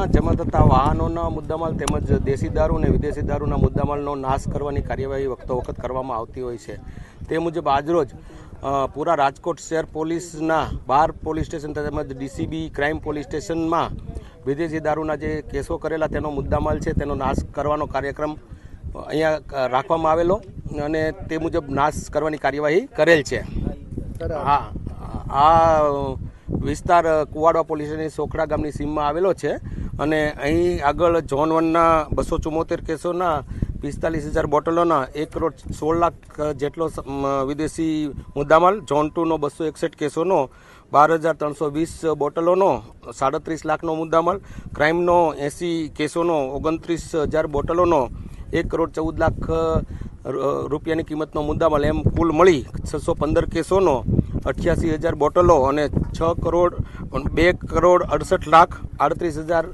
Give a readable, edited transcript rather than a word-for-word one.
જિલ્લામાં જમા થતા વાહનોના મુદ્દામાલ તેમજ દેશી દારૂ અને વિદેશી દારૂના મુદ્દામાલનો નાશ કરવાની કાર્યવાહી વખતો વખત કરવામાં આવતી હોય છે। તે મુજબ આજરોજ પૂરા રાજકોટ શહેર પોલીસના 12 પોલીસ સ્ટેશન તેમજ ડીસીબી ક્રાઇમ પોલીસ સ્ટેશનમાં વિદેશી દારૂના જે કેસો કરેલા તેનો મુદ્દામાલ છે તેનો નાશ કરવાનો કાર્યક્રમ અહીંયા રાખવામાં આવેલો અને તે મુજબ નાશ કરવાની કાર્યવાહી કરેલ છે। આ વિસ્તાર કુવાડવા પોલીસની સોખડા ગામની સીમમાં આવેલો છે અને અહીં આગળ ઝોન 1ના 274 કેસોના 45,000 બોટલોના 1,16 લાખ જેટલો વિદેશી મુદ્દામાલ, ઝોન 2નો 261 કેસોનો 12,320 બોટલોનો 37 લાખનો મુદ્દામાલ, ક્રાઇમનો 80 કેસોનો 29,000 બોટલોનો 1,14 લાખ રૂપિયાની કિંમતનો મુદ્દામાલ, એમ કુલ મળી 615 કેસોનો 88,000 બોટલો અને 2,68,38,000